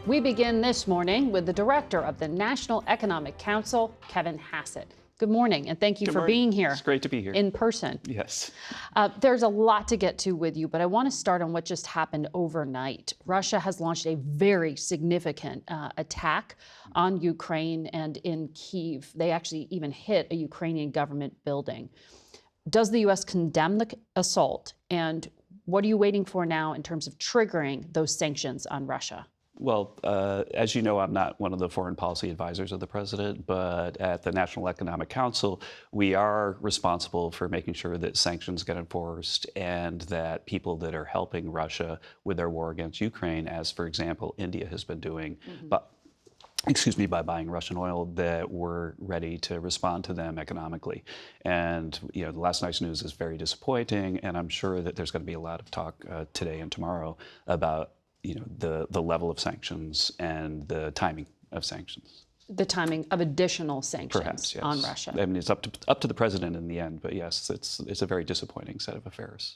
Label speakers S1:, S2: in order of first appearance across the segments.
S1: We begin this morning with the director of the National Economic Council, Kevin Hassett. Good morning, and thank you for being here.
S2: It's great to be here.
S1: In person.
S2: Yes.
S1: There's a lot to get to with you, but I want to start on what just happened overnight. Russia has launched a very significant attack on Ukraine and in Kyiv. They actually even hit a Ukrainian government building. Does the U.S. condemn the assault, and what are you waiting for now in terms of triggering those sanctions on Russia?
S2: Well, as you know, I'm not one of the foreign policy advisors of the president, but at the National Economic Council, we are responsible for making sure that sanctions get enforced and that people that are helping Russia with their war against Ukraine, as, for example, India has been doing, by buying Russian oil, that we're ready to respond to them economically. And, you know, the last night's news is very disappointing, and I'm sure that there's going to be a lot of talk today and tomorrow about the level of sanctions and the timing of sanctions.
S1: The timing of additional sanctions
S2: Perhaps, yes.
S1: on Russia.
S2: I mean, it's up to the president in the end, but yes, it's a very disappointing set of affairs.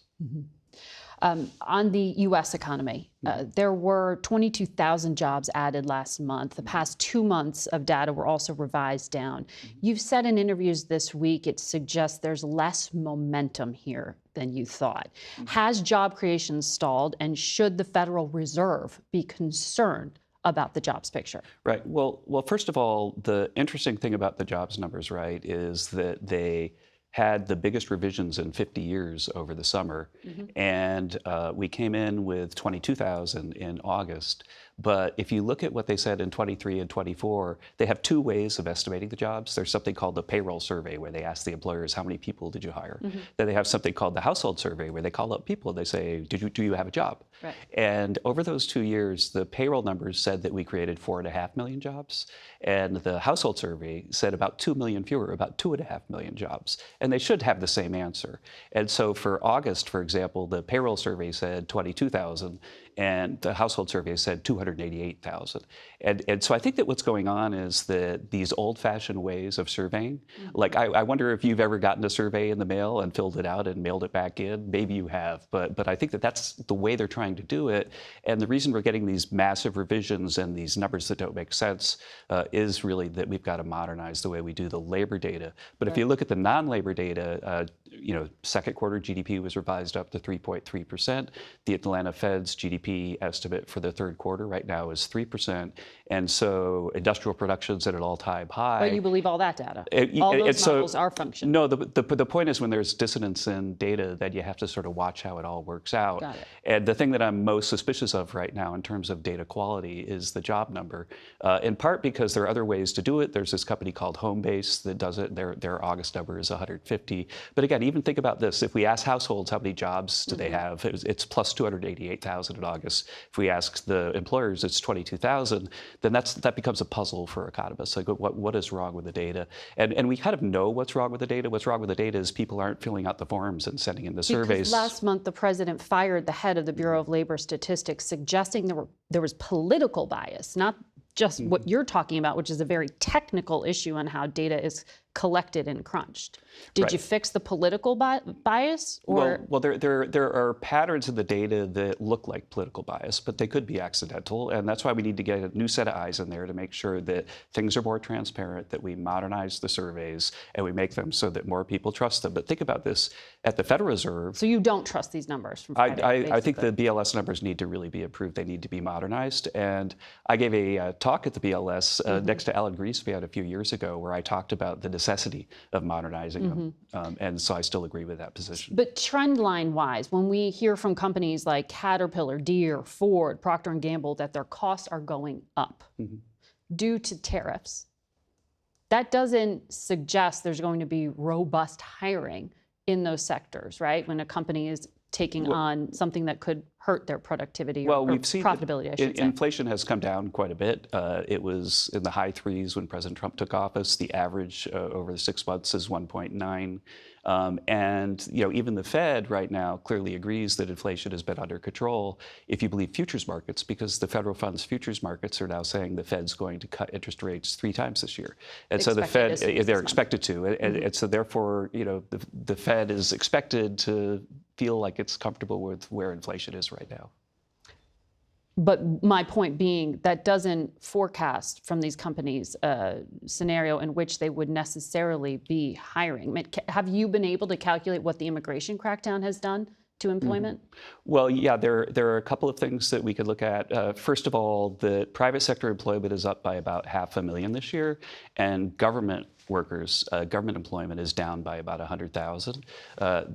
S1: On the U.S. economy, there were 22,000 jobs added last month. The past 2 months of data were also revised down. You've said in interviews this week it suggests there's less momentum here than you thought. Has job creation stalled, and should the Federal Reserve be concerned about the jobs picture?
S2: Right. Well, first of all, the interesting thing about the jobs numbers, right, is that they had the biggest revisions in 50 years over the summer. And we came in with 22,000 in August. But if you look at what they said in 23 and 24, they have two ways of estimating the jobs. There's something called the payroll survey, where they ask the employers, how many people did you hire? Then they have something called the household survey, where they call up people and they say, do you have a job?
S1: Right.
S2: And over those 2 years, the payroll numbers said that we created 4.5 million jobs. And the household survey said about 2 million fewer, about 2.5 million jobs. And they should have the same answer. And so for August, for example, the payroll survey said 22,000, and the household survey said 288,000. And so I think that what's going on is that these old-fashioned ways of surveying, like I wonder if you've ever gotten a survey in the mail and filled it out and mailed it back in. Maybe you have, but I think that that's the way they're trying to do it. And the reason we're getting these massive revisions and these numbers that don't make sense is really that we've got to modernize the way we do the labor data. But if you look at the non-labor data, second quarter GDP was revised up to 3.3%. The Atlanta Fed's GDP estimate for the third quarter right now is 3%. And so industrial production's at an all-time high.
S1: But you believe all that data? All those models are functioning?
S2: No, the point is, when there's dissonance in data, that you have to sort of watch how it all works out.
S1: Got it.
S2: And the thing that I'm most suspicious of right now in terms of data quality is the job number, in part because there are other ways to do it. There's this company called Homebase that does it. Their August number is 150. But again, even think about this. If we ask households how many jobs do they have, it's plus 288,000 in August. If we ask the employers, it's 22,000. Then that becomes a puzzle for economists. Like, what is wrong with the data? And we kind of know what's wrong with the data. What's wrong with the data is people aren't filling out the forms and sending in the surveys.
S1: Because last month, the president fired the head of the Bureau of Labor Statistics, suggesting there was political bias, not just what you're talking about, which is a very technical issue on how data is collected and crunched. Did you fix the political bias? Or?
S2: Well, there are patterns in the data that look like political bias, but they could be accidental. And that's why we need to get a new set of eyes in there to make sure that things are more transparent, that we modernize the surveys, and we make them so that more people trust them. But think about this. At the Federal Reserve...
S1: So you don't trust these numbers from Friday,
S2: I think the BLS numbers need to really be improved. They need to be modernized. And I gave a talk at the BLS next to Alan Greenspan a few years ago, where I talked about the necessity of modernizing them. And so I still agree with that position.
S1: But trend line wise, when we hear from companies like Caterpillar, Deere, Ford, Procter & Gamble, that their costs are going up due to tariffs, that doesn't suggest there's going to be robust hiring in those sectors, right? When a company is taking on something that could hurt their productivity or
S2: we've seen
S1: profitability, I should say.
S2: Inflation has come down quite a bit. It was in the high 3s when President Trump took office. The average over the 6 months is 1.9. And even the Fed right now clearly agrees that inflation has been under control, if you believe futures markets, because the federal funds futures markets are now saying the Fed's going to cut interest rates 3 times this year. And so the Fed, they're expected to. And so therefore, the Fed is expected to feel like it's comfortable with where inflation is right now.
S1: But my point being, that doesn't forecast from these companies a scenario in which they would necessarily be hiring. I mean, have you been able to calculate what the immigration crackdown has done to employment?
S2: Well, yeah, there are a couple of things that we could look at. First of all, the private sector employment is up by about 500,000 this year, and government workers, government employment is down by about 100,000.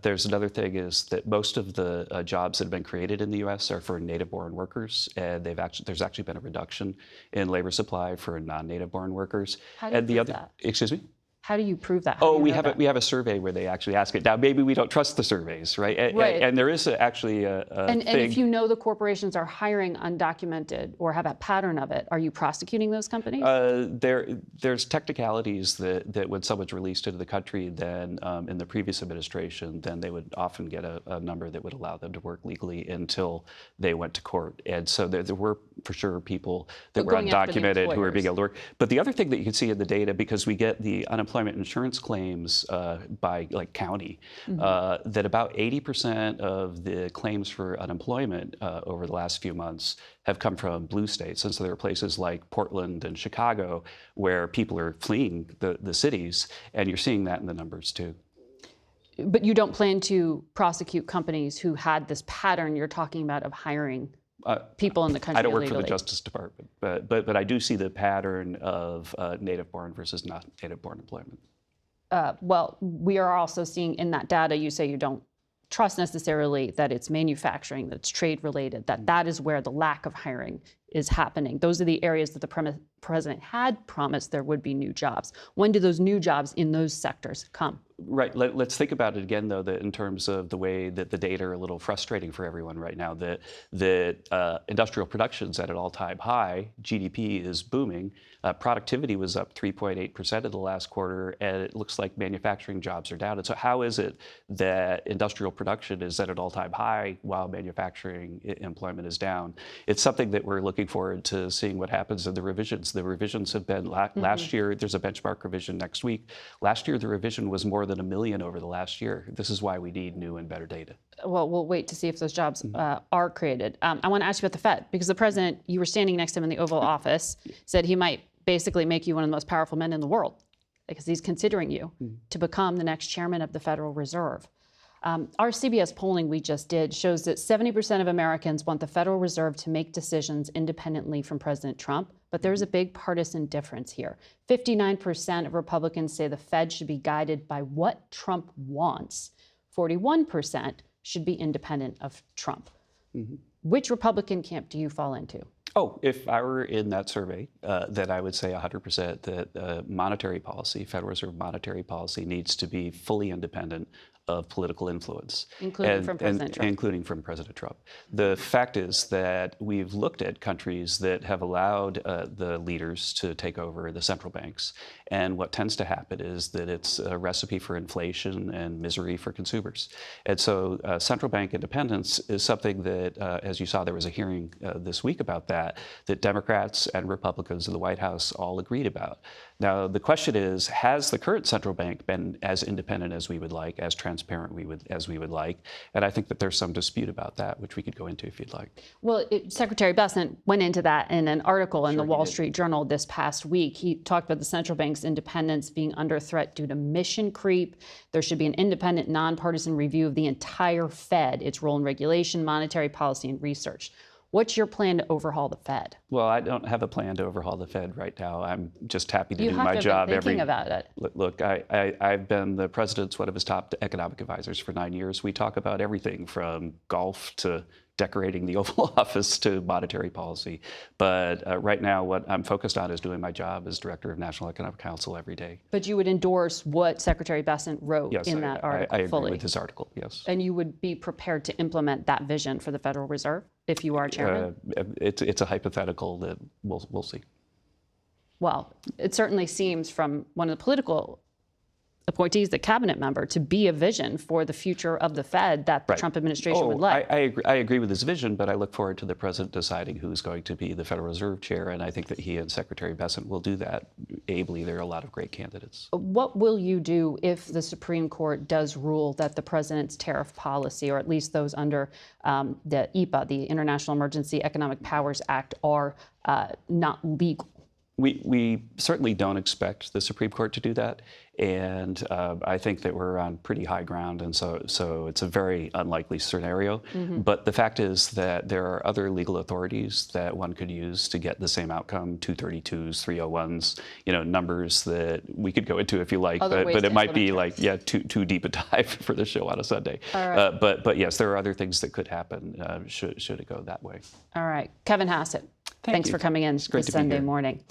S2: There's another thing is that most of the jobs that have been created in the U.S. are for native-born workers, and there's actually been a reduction in labor supply for non-native-born workers.
S1: How do you
S2: And the
S1: prove
S2: other,
S1: that?
S2: excuse me?
S1: How do you prove that? How do
S2: Oh,
S1: you
S2: we
S1: know
S2: have
S1: that?
S2: we have a survey where they actually ask it. Now, maybe we don't trust the surveys, right?
S1: Right.
S2: And there is actually a
S1: And
S2: thing.
S1: if you know the corporations are hiring undocumented or have a pattern of it, are you prosecuting those companies?
S2: There's technicalities that when someone's released into the country, then in the previous administration, then they would often get a number that would allow them to work legally until they went to court. And so there were for sure people that were
S1: going after the
S2: undocumented who were being
S1: employers.
S2: able to work. But the other thing that you can see in the data, because we get the unemployment insurance claims by like county, that about 80% of the claims for unemployment over the last few months have come from blue states. And so there are places like Portland and Chicago where people are fleeing the cities, and you're seeing that in the numbers too.
S1: But you don't plan to prosecute companies who had this pattern you're talking about of hiring people in the country
S2: I don't work
S1: illegally?
S2: for the Justice Department, but I do see the pattern of native-born versus not native-born employment.
S1: Well, we are also seeing in that data, you say you don't trust necessarily that it's manufacturing, that it's trade related, that is where the lack of hiring is happening. Those are the areas that the president had promised there would be new jobs. When do those new jobs in those sectors come?
S2: Right. Let's think about it again, though, that in terms of the way that the data are a little frustrating for everyone right now, that industrial production's at an all-time high, GDP is booming, productivity was up 3.8% in the last quarter, and it looks like manufacturing jobs are down. And so how is it that industrial production is at an all-time high while manufacturing employment is down? It's something that we're looking forward to seeing what happens in the revisions. The revisions have been, last year, there's a benchmark revision next week. Last year, the revision was more than 1 million over the last year. This is why we need new and better data.
S1: Well, we'll wait to see if those jobs are created. I want to ask you about the Fed, because the president, you were standing next to him in the Oval Office, said he might basically make you one of the most powerful men in the world because he's considering you to become the next chairman of the Federal Reserve. Our CBS polling we just did shows that 70% of Americans want the Federal Reserve to make decisions independently from President Trump, but there's a big partisan difference here. 59% of Republicans say the Fed should be guided by what Trump wants. 41% should be independent of Trump. Which Republican camp do you fall into?
S2: Oh, if I were in that survey, then I would say 100% that monetary policy, Federal Reserve monetary policy, needs to be fully independent of political influence.
S1: Including from President Trump.
S2: Including from President Trump. The fact is that we've looked at countries that have allowed the leaders to take over the central banks. And what tends to happen is that it's a recipe for inflation and misery for consumers. And so central bank independence is something that, as you saw, there was a hearing this week about that Democrats and Republicans in the White House all agreed about. Now, the question is, has the current central bank been as independent as we would like, as transparent as we would like? And I think that there's some dispute about that, which we could go into if you'd like.
S1: Well, Secretary Bessent went into that in an article in the Wall Street Journal this past week. He talked about the central bank's independence being under threat due to mission creep. There should be an independent, nonpartisan review of the entire Fed, its role in regulation, monetary policy, and research. What's your plan to overhaul the Fed?
S2: Well, I don't have a plan to overhaul the Fed right now. I'm just happy to do my
S1: You have to
S2: job
S1: have been thinking about it.
S2: Look, I've been the president's one of his top economic advisors for 9 years. We talk about everything from golf to decorating the Oval Office to monetary policy. But right now, what I'm focused on is doing my job as director of National Economic Council every day.
S1: But you would endorse what Secretary Bessent wrote in that article
S2: I agree
S1: fully?
S2: with his article, yes.
S1: And you would be prepared to implement that vision for the Federal Reserve if you are chairman?
S2: It's a hypothetical that we'll see.
S1: Well, it certainly seems from one of the political appointees, the cabinet member, to be a vision for the future of the Fed that the Trump administration would like.
S2: I agree with his vision, but I look forward to the president deciding who's going to be the Federal Reserve Chair, and I think that he and Secretary Bessent will do that ably. There are a lot of great candidates.
S1: What will you do if the Supreme Court does rule that the president's tariff policy, or at least those under the EPA, the International Emergency Economic Powers Act, are not legal?
S2: We certainly don't expect the Supreme Court to do that, and I think that we're on pretty high ground, and so it's a very unlikely scenario. But the fact is that there are other legal authorities that one could use to get the same outcome, 232s, 301s, numbers that we could go into if you like, but it might be like, too deep a dive for the show on a Sunday.
S1: All right.
S2: But yes, there are other things that could happen should it go that way.
S1: All right. Kevin Hassett, thanks for coming in this Sunday morning.